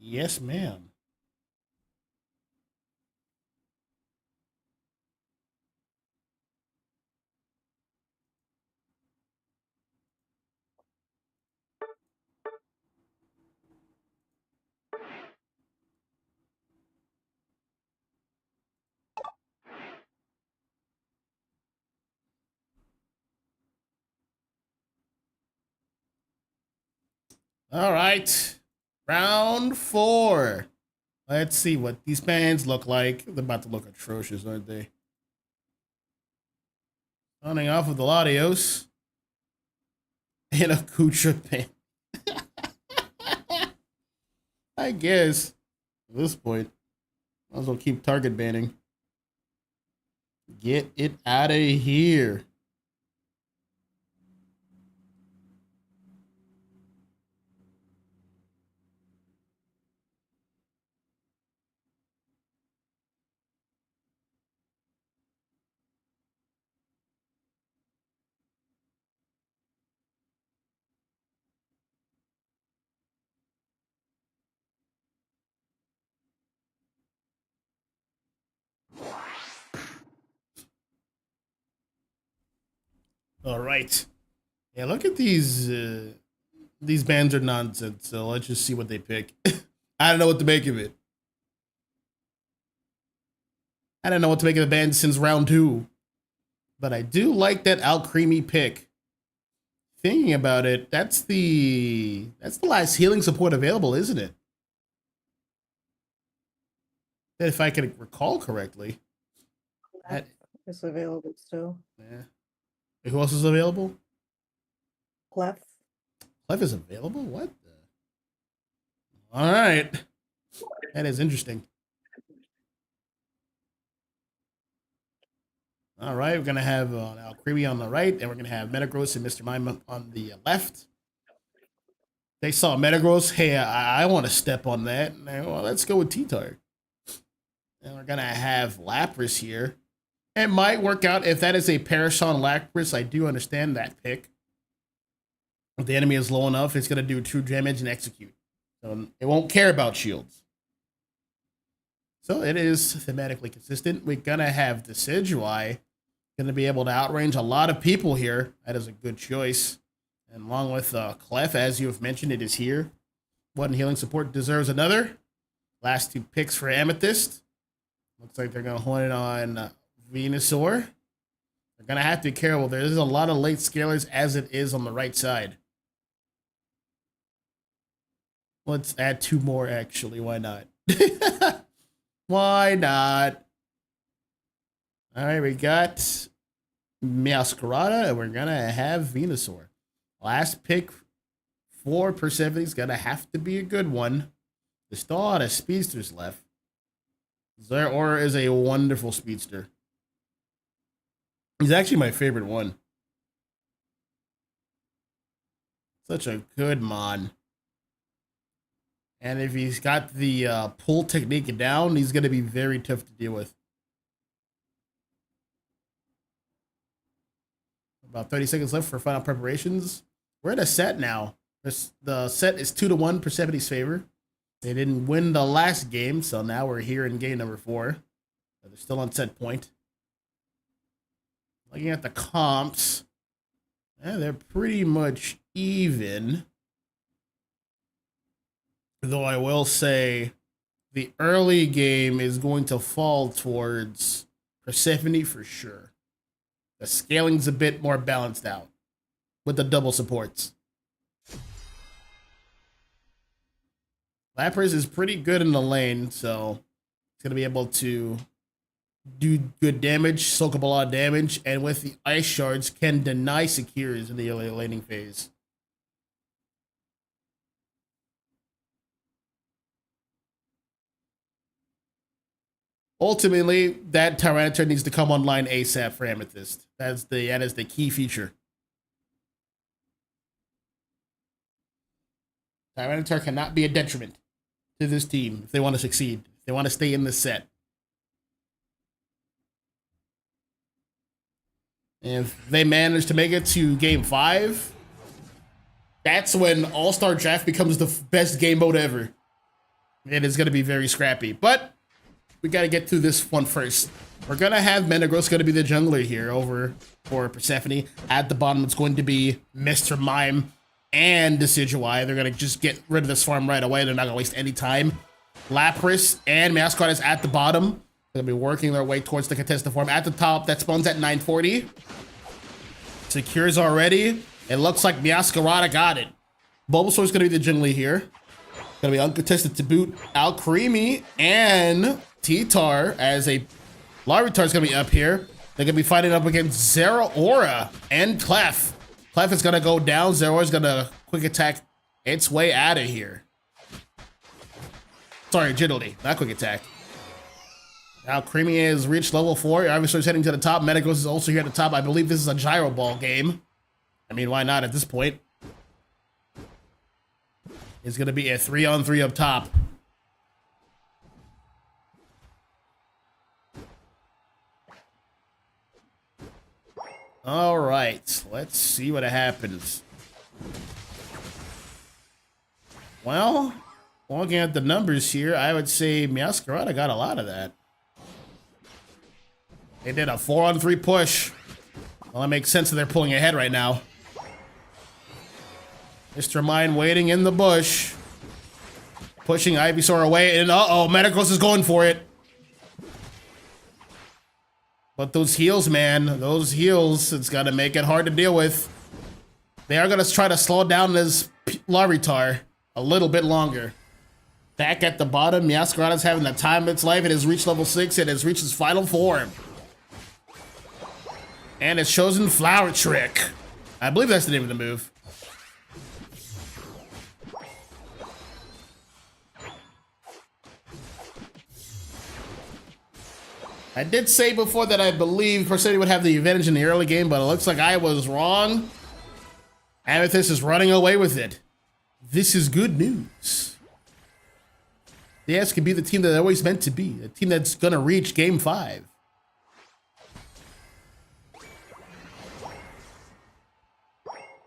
Yes, ma'am. All right. Round 4. Let's see what these bands look like. They're about to look atrocious, aren't they? Starting off with the Latios and a Kucha band. I guess at this point, might as well keep target banning. Get it out of here. All right. Yeah, look at these. These bands are nonsense. So let's just see what they pick. I don't know what to make of it. I don't know what to make of the band since round 2, but I do like that Alcremie pick. Thinking about it, that's the last healing support available, isn't it? If I can recall correctly. That, It's available still. yeah. Who else is available? Clef. Clef is available? What the? All right. That is interesting. All right, we're going to have Alcremie on the right, and we're going to have Metagross and Mr. Mime on the left. They saw Metagross. Hey, I want to step on that. Well, let's go with T-Tar. And we're going to have Lapras here. It might work out if that is a Persephone Lapras. I do understand that pick. If the enemy is low enough, it's going to do true damage and execute. So it won't care about shields. So it is thematically consistent. We're going to have Decidueye. Going to be able to outrange a lot of people here. That is a good choice. And along with Clef, as you have mentioned, it is here. One healing support deserves another. Last 2 picks for Amethyst. Looks like they're going to hold it on Venusaur. They're going to have to be careful. There is a lot of late scalers as it is on the right side. Let's add 2 more, actually. Why not? Why not? All right, we got Meowscarada, and we're going to have Venusaur. Last pick for Persephone is going to have to be a good one. There's still a lot of speedsters left. Zeraora is a wonderful speedster. He's actually my favorite one. Such a good mon. And if he's got the pull technique down, he's going to be very tough to deal with. About 30 seconds left for final preparations. We're in a set now. The set is 2-1 Persephone's favor. They didn't win the last game, so now we're here in game number 4. They're still on set point. Looking at the comps, they're pretty much even. Though I will say the early game is going to fall towards Persephone for sure. The scaling's a bit more balanced out with the double supports. Lapras is pretty good in the lane, so it's going to be able to do good damage, soak up a lot of damage, and with the ice shards can deny secures in the early laning phase. Ultimately, that Tyranitar needs to come online ASAP for Amethyst. That is the key feature. Tyranitar cannot be a detriment to this team if they want to succeed. If they want to stay in this set. If they manage to make it to game 5, that's when All-Star Draft becomes the best game mode ever. It is going to be very scrappy, but we got to get through this one first. We're going to have Metagross going to be the jungler here over for Persephone. At the bottom, it's going to be Mr. Mime and Decidueye. They're going to just get rid of this farm right away. They're not going to waste any time. Lapras and Mascot is at the bottom. They'll be working their way towards the contested form. At the top, that spawns at 940. Secures already. It looks like Meowscarada got it. Bulbasaur's going to be the jungler here. Going to be uncontested to boot. Alcremie and T-Tar as a Larvitar's going to be up here. They're going to be fighting up against Zeraora and Clef. Clef is going to go down. Zeraora's going to quick attack its way out of here. Sorry, Agility, not quick attack. Alcremie has reached level 4. Ivysaur's heading to the top. Metagross is also here at the top. I believe this is a Gyro Ball game. I mean, why not at this point? It's going to be a 3-on-3 up top. All right, let's see what happens. Well, looking at the numbers here, I would say Meowscarada got a lot of that. They did a 4-on-3 push. Well, that makes sense that they're pulling ahead right now. Mr. Mime waiting in the bush. Pushing Ivysaur away, and uh-oh, Metagross is going for it. But those heals, man, those heals, it's gonna make it hard to deal with. They are gonna try to slow down this Larvitar a little bit longer. Back at the bottom, Meowscarada's having the time of its life. It has reached level 6. It has reached its final form. And it's chosen Flower Trick. I believe that's the name of the move. I did say before that I believe Persephone would have the advantage in the early game, but it looks like I was wrong. Amethyst is running away with it. This is good news. The Avs can be the team that they're always meant to be, a team that's going to reach Game 5.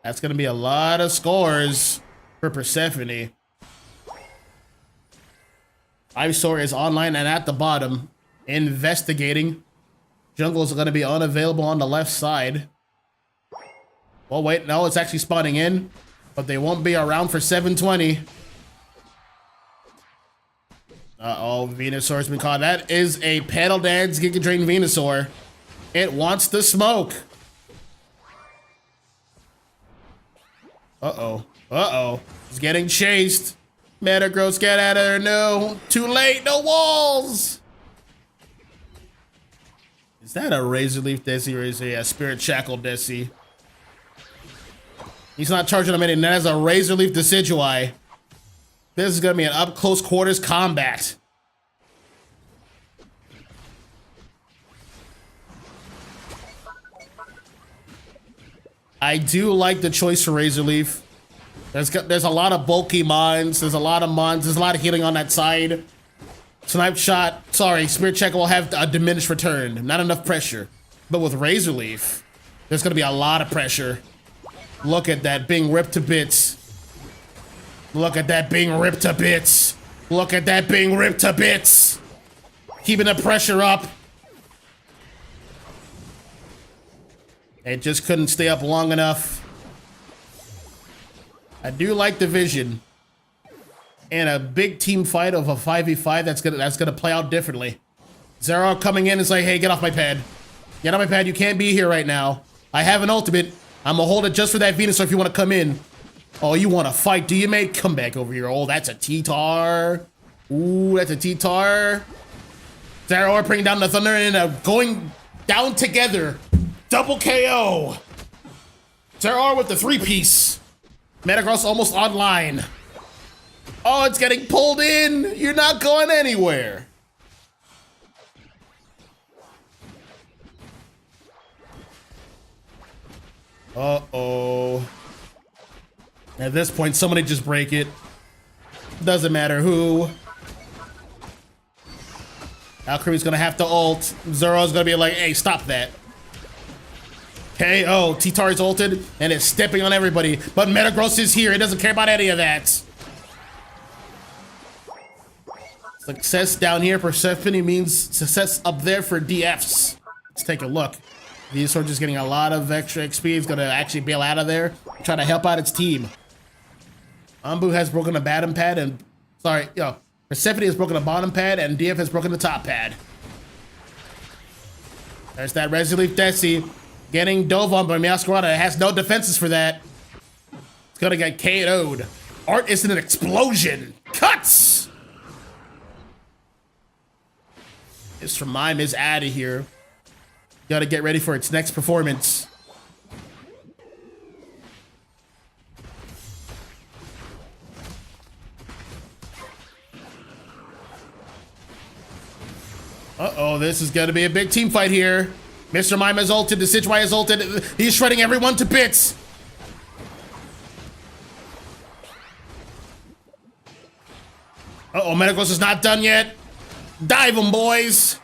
That's going to be a lot of scores for Persephone. Ivysaur is online and at the bottom, investigating. Jungle is going to be unavailable on the left side. Well, wait, no, it's actually spawning in, but they won't be around for 720. Uh-oh, Venusaur's been caught. That is a Pedal Dance Giga Drain Venusaur. It wants the smoke. Uh-oh. Uh-oh. It's getting chased. Metagross, get out of there. No. Too late. No walls. Is that a Razor Leaf Desi or is it a Spirit Shackle Desi? He's not charging him anything. That is a Razor Leaf Decidueye. This is going to be an up-close quarters combat. I do like the choice for Razor Leaf. There's a lot of bulky mons. There's a lot of mons. There's a lot of healing on that side. Snipe Shot. Sorry, Spirit Check will have a diminished return. Not enough pressure. But with Razor Leaf, there's going to be a lot of pressure. Look at that being ripped to bits. Look at that being ripped to bits. Look at that being ripped to bits. Keeping the pressure up. It just couldn't stay up long enough. I do like the vision. And a big team fight of a 5v5 that's gonna play out differently. Zero coming in and say, hey, get off my pad. Get off my pad, you can't be here right now. I have an ultimate. I'm gonna hold it just for that Venusaur if you wanna come in. Oh, you wanna fight, do you, mate? Come back over here. Oh, that's a T-Tar. Ooh, that's a T-Tar. Zeraora bringing down the Thunder and going down together. Double KO. Zeraora with the 3-piece. Metagross almost online. Oh, it's getting pulled in. You're not going anywhere. Uh-oh. At this point, somebody just break it. Doesn't matter who. Alcremie's gonna have to ult. Zoro's gonna be like, hey, stop that. KO. T-Tar is ulted and is stepping on everybody. But Metagross is here. He doesn't care about any of that. Success down here. Persephone means success up there for DFs. Let's take a look. Venusaur just getting a lot of extra XP. He's gonna actually bail out of there, try to help out its team. Ambu has broken the bottom pad and, Persephone has broken the bottom pad and DF has broken the top pad. There's that Resolute Desi getting dove on by Meowscarada. It has no defenses for that. It's gonna get KO'd. Art is in an explosion. Cuts! Mr. Mime is out of here. Gotta get ready for its next performance. Uh-oh, this is gonna be a big team fight here. Mr. Mime has ulted, the Sidgewai has ulted. He's shredding everyone to bits. Uh-oh, Metagross is not done yet. Dive him, boys.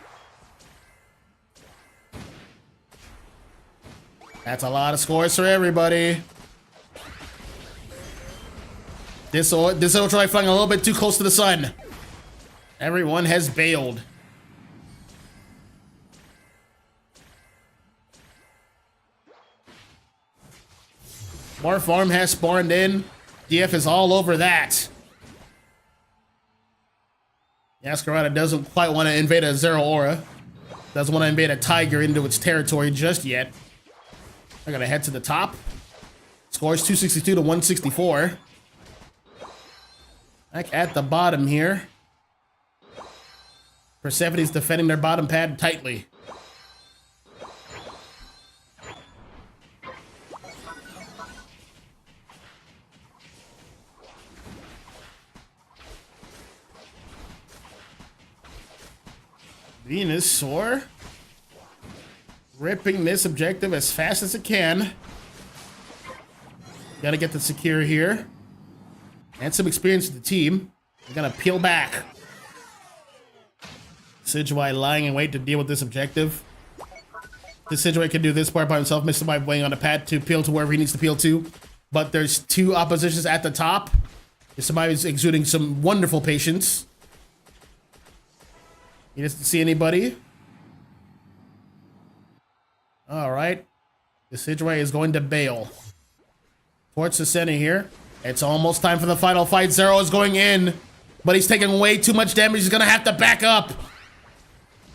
That's a lot of scores for everybody. This Ultralight flying a little bit too close to the sun. Everyone has bailed. More farm has spawned in. DF is all over that. Meowscarada doesn't quite want to invade a Zeraora. Doesn't want to invade a Tiger into its territory just yet. I'm gonna head to the top. Scores 262 to 164. Back at the bottom here. Persephone's defending their bottom pad tightly. Venusaur ripping this objective as fast as it can. Gotta get the secure here. And some experience with the team. We're gonna peel back. Sidgewai lying in wait to deal with this objective. The Sidgewai can do this part by himself. Mr. Mime waiting on the pad to peel to wherever he needs to peel to. But there's two oppositions at the top. Mr. Mime is exuding some wonderful patience. He doesn't see anybody. All right. The Sidgewai is going to bail. Towards the center here. It's almost time for the final fight. Zero is going in, but he's taking way too much damage. He's going to have to back up.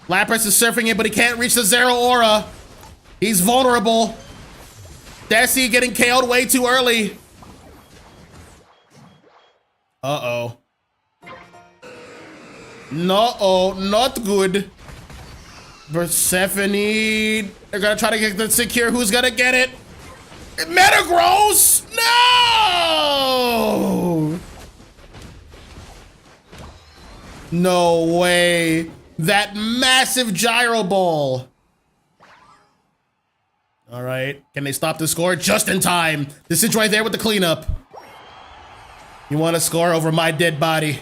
Lapras is surfing it, but he can't reach the Zeraora. He's vulnerable. Desi getting KO'd way too early. Uh-oh. No-oh, not good. Persephone, they're gonna try to get the secure. Who's gonna get it? Metagross! No! No way. That massive gyro ball. All right, can they stop the score? Just in time. This is right there with the cleanup. You want to score over my dead body.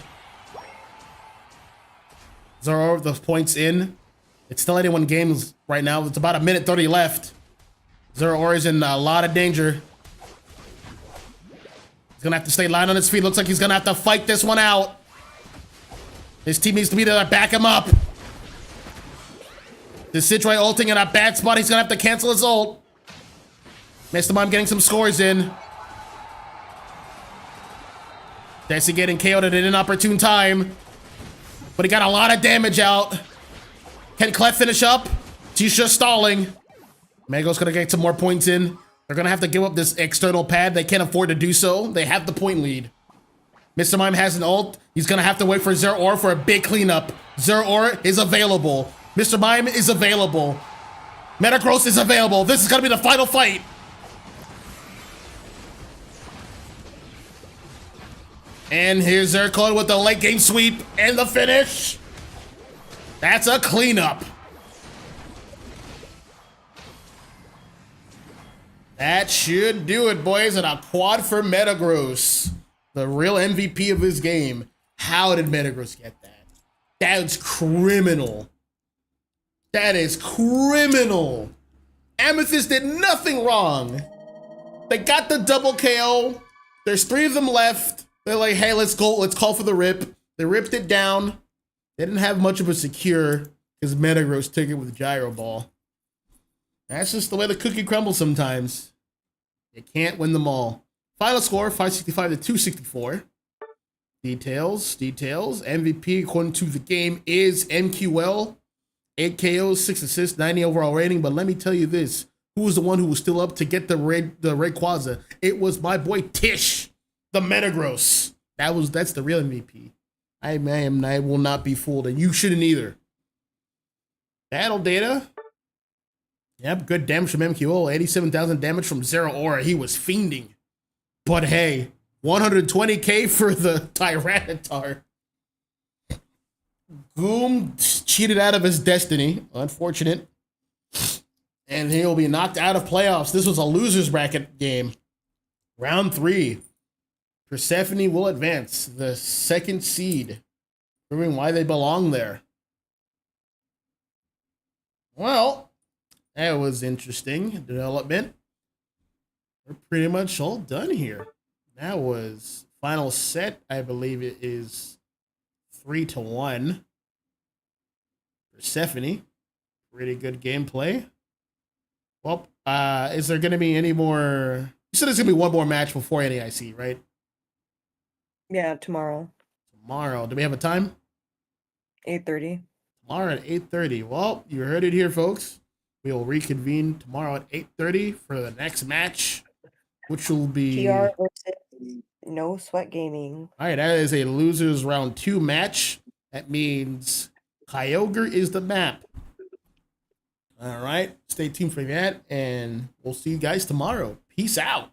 Zero the points in. It's still 81 games right now. It's about a minute 30 left. Zeraora is in a lot of danger. He's gonna have to stay lying on his feet. Looks like he's gonna have to fight this one out. His team needs to be there to back him up. This Sidgewai ulting in a bad spot. He's gonna have to cancel his ult. Mr. Mime getting some scores in. Desi getting KO'd at an inopportune time. But he got a lot of damage out. Can Clef finish up? She's just stalling. Mango's gonna get some more points in. They're gonna have to give up this external pad. They can't afford to do so. They have the point lead. Mr. Mime has an ult. He's gonna have to wait for Zeraora for a big cleanup. Zeraora is available. Mr. Mime is available. Metagross is available. This is gonna be the final fight. And here's Zerclone with the late game sweep and the finish. That's a cleanup. That should do it, boys, and a quad for Metagross. The real MVP of this game. How did Metagross get that? That's criminal. That is criminal. Amethyst did nothing wrong. They got the double KO. There's 3 of them left. They're like, hey, let's go. Let's call for the rip. They ripped it down. They didn't have much of a secure because Metagross took it with Gyro Ball. That's just the way the cookie crumbles sometimes. You can't win them all. Final score, 565 to 264. Details. MVP, according to the game, is MQL. 8 KOs, 6 assists, 90 overall rating. But let me tell you this. Who was the one who was still up to get the Rayquaza? It was my boy Tish, the Metagross. That's the real MVP. I will not be fooled, and you shouldn't either. Battle data. Yep, good damage from MQL. 87,000 damage from Zero Aura. He was fiending. But hey, 120k for the Tyranitar. Goom cheated out of his destiny. Unfortunate. And he'll be knocked out of playoffs. This was a loser's bracket game. Round 3. Persephone will advance, the 2nd seed, proving why they belong there. Well, that was interesting development. We're pretty much all done here. That was final set. I believe it is 3-1. Persephone. Pretty good gameplay. Well, is there going to be any more? You said there's going to be one more match before NAIC, right? Yeah, tomorrow. Tomorrow. Do we have a time? 8:30. Tomorrow at 8:30. Well, you heard it here, folks. We will reconvene tomorrow at 8:30 for the next match, which will be TR versus No Sweat Gaming. All right, that is a losers round 2 match. That means Kyogre is the map. All right, stay tuned for that, and we'll see you guys tomorrow. Peace out.